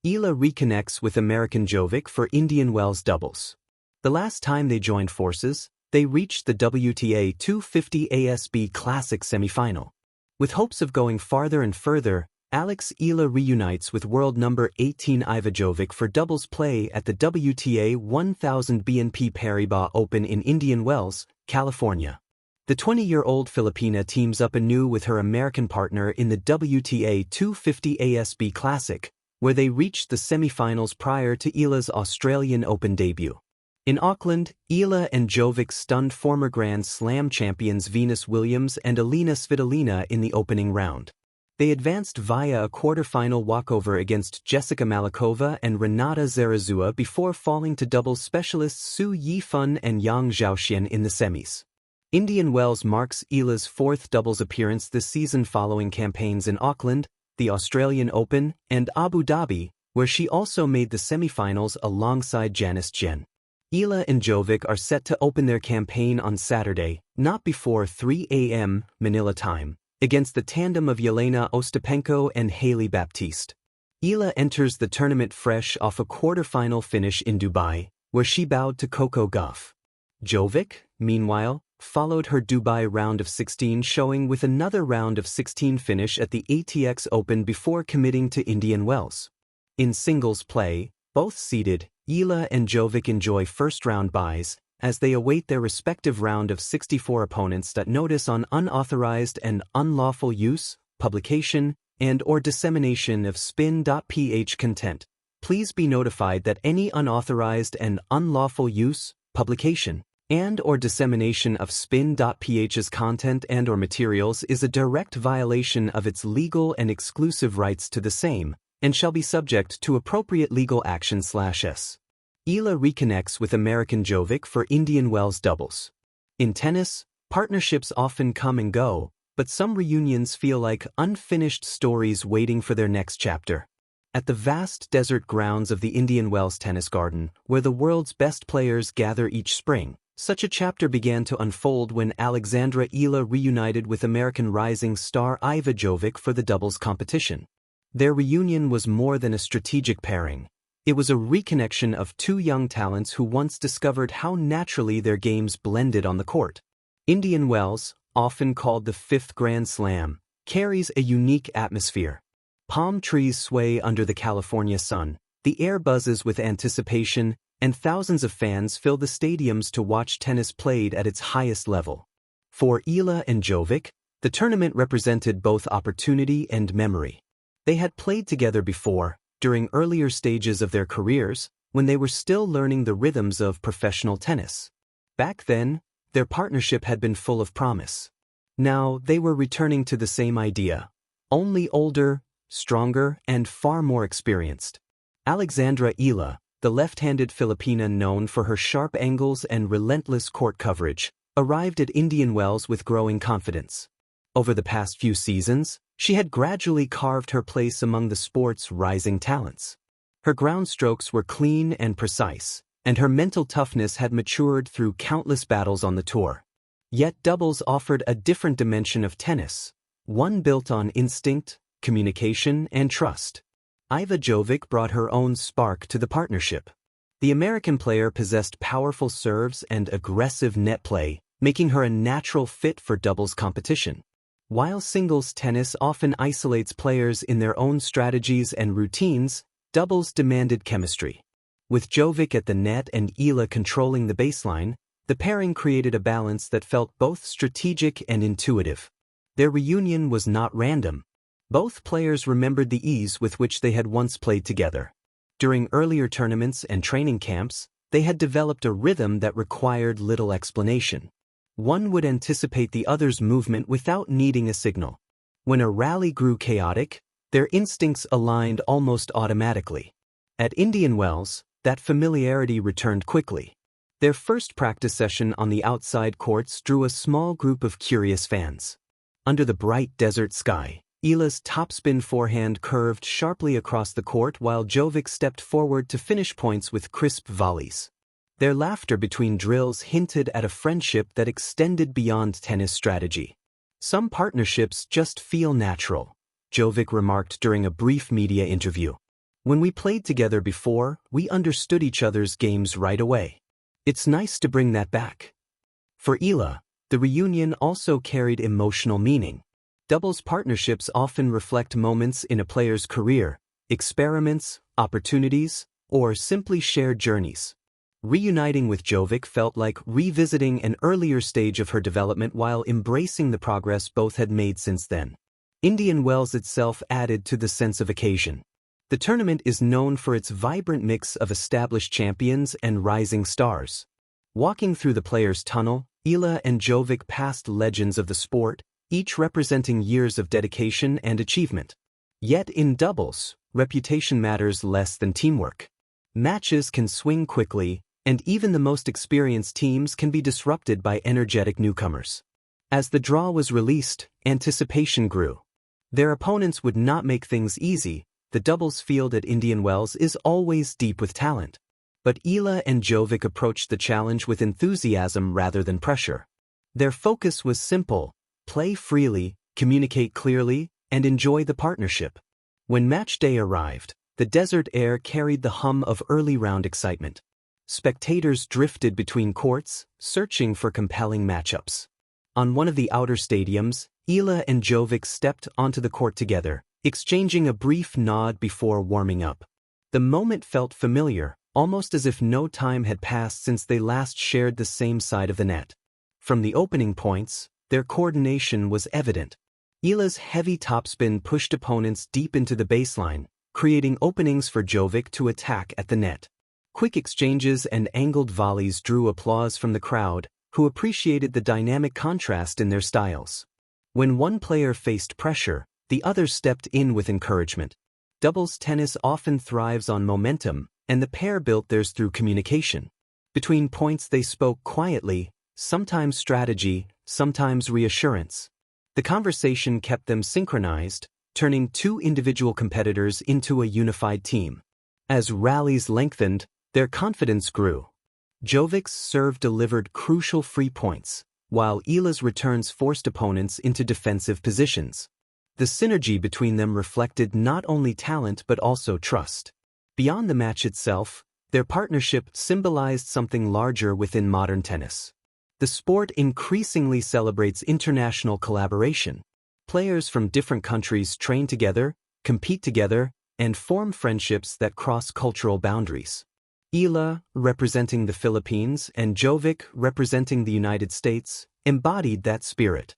Eala reconnects with American Jovic for Indian Wells doubles. The last time they joined forces, they reached the WTA 250 ASB Classic semifinal. With hopes of going farther and further, Eala reunites with world number 18 Iva Jovic for doubles play at the WTA 1000 BNP Paribas Open in Indian Wells, California. The 20-year-old Filipina teams up anew with her American partner in the WTA 250 ASB Classic, where they reached the semifinals prior to Eala's Australian Open debut. In Auckland, Eala and Jovic stunned former Grand Slam champions Venus Williams and Alina Svitolina in the opening round. They advanced via a quarter-final walkover against Jessica Malikova and Renata Zarazua before falling to doubles specialists Su Yifan and Yang Zhaoxian in the semis. Indian Wells marks Eala's fourth doubles appearance this season following campaigns in Auckland, the Australian Open, and Abu Dhabi, where she also made the semifinals alongside Janice Jen. Eala and Jovic are set to open their campaign on Saturday, not before 3 a.m. Manila time, against the tandem of Yelena Ostapenko and Hailey Baptiste. Eala enters the tournament fresh off a quarterfinal finish in Dubai, where she bowed to Coco Gauff. Jovic, meanwhile, followed her Dubai round of 16 showing with another round of 16 finish at the ATX Open before committing to Indian Wells. In singles play, both seeded, Eala and Jovic enjoy first-round byes, as they await their respective round of 64 opponents that notice on unauthorized and unlawful use, publication, and/or dissemination of spin.ph content. Please be notified that any unauthorized and unlawful use, publication, and/or dissemination of spin.ph's content and/or materials is a direct violation of its legal and exclusive rights to the same, and shall be subject to appropriate legal action/s. Eala reconnects with American Jovic for Indian Wells doubles. In tennis, partnerships often come and go, but some reunions feel like unfinished stories waiting for their next chapter. At the vast desert grounds of the Indian Wells Tennis Garden, where the world's best players gather each spring, such a chapter began to unfold when Alexandra Eala reunited with American rising star Iva Jovic for the doubles competition. Their reunion was more than a strategic pairing. It was a reconnection of two young talents who once discovered how naturally their games blended on the court. Indian Wells, often called the fifth Grand Slam, carries a unique atmosphere. Palm trees sway under the California sun, the air buzzes with anticipation, and thousands of fans fill the stadiums to watch tennis played at its highest level. For Eala and Jovic, the tournament represented both opportunity and memory. They had played together before, during earlier stages of their careers, when they were still learning the rhythms of professional tennis. Back then, their partnership had been full of promise. Now, they were returning to the same idea, only older, stronger, and far more experienced. Alexandra Eala, the left-handed Filipina known for her sharp angles and relentless court coverage, arrived at Indian Wells with growing confidence. Over the past few seasons, she had gradually carved her place among the sport's rising talents. Her ground strokes were clean and precise, and her mental toughness had matured through countless battles on the tour. Yet doubles offered a different dimension of tennis, one built on instinct, communication, and trust. Iva Jovic brought her own spark to the partnership. The American player possessed powerful serves and aggressive net play, making her a natural fit for doubles competition. While singles tennis often isolates players in their own strategies and routines, doubles demanded chemistry. With Jovic at the net and Eala controlling the baseline, the pairing created a balance that felt both strategic and intuitive. Their reunion was not random. Both players remembered the ease with which they had once played together. During earlier tournaments and training camps, they had developed a rhythm that required little explanation. One would anticipate the other's movement without needing a signal. When a rally grew chaotic, their instincts aligned almost automatically. At Indian Wells, that familiarity returned quickly. Their first practice session on the outside courts drew a small group of curious fans. Under the bright desert sky, Eala's topspin forehand curved sharply across the court while Jovic stepped forward to finish points with crisp volleys. Their laughter between drills hinted at a friendship that extended beyond tennis strategy. "Some partnerships just feel natural," Jovic remarked during a brief media interview. When we played together before, we understood each other's games right away. It's nice to bring that back. For Eala, the reunion also carried emotional meaning. Doubles partnerships often reflect moments in a player's career, experiments, opportunities, or simply shared journeys. Reuniting with Jovic felt like revisiting an earlier stage of her development while embracing the progress both had made since then. Indian Wells itself added to the sense of occasion. The tournament is known for its vibrant mix of established champions and rising stars. Walking through the players' tunnel, Eala and Jovic passed legends of the sport, each representing years of dedication and achievement. Yet in doubles, reputation matters less than teamwork. Matches can swing quickly, and even the most experienced teams can be disrupted by energetic newcomers. As the draw was released, anticipation grew. Their opponents would not make things easy. The doubles field at Indian Wells is always deep with talent. But Eala and Jovic approached the challenge with enthusiasm rather than pressure. Their focus was simple: play freely, communicate clearly, and enjoy the partnership. When match day arrived, the desert air carried the hum of early round excitement. Spectators drifted between courts, searching for compelling matchups. On one of the outer stadiums, Eala and Jovic stepped onto the court together, exchanging a brief nod before warming up. The moment felt familiar, almost as if no time had passed since they last shared the same side of the net. From the opening points, their coordination was evident. Eala's heavy topspin pushed opponents deep into the baseline, creating openings for Jovic to attack at the net. Quick exchanges and angled volleys drew applause from the crowd, who appreciated the dynamic contrast in their styles. When one player faced pressure, the other stepped in with encouragement. Doubles tennis often thrives on momentum, and the pair built theirs through communication. Between points they spoke quietly, sometimes strategy, sometimes reassurance. The conversation kept them synchronized, turning two individual competitors into a unified team. As rallies lengthened, their confidence grew. Jovic's serve delivered crucial free points, while Eala's returns forced opponents into defensive positions. The synergy between them reflected not only talent but also trust. Beyond the match itself, their partnership symbolized something larger within modern tennis. The sport increasingly celebrates international collaboration. Players from different countries train together, compete together, and form friendships that cross cultural boundaries. Eala, representing the Philippines, and Jovic, representing the United States, embodied that spirit.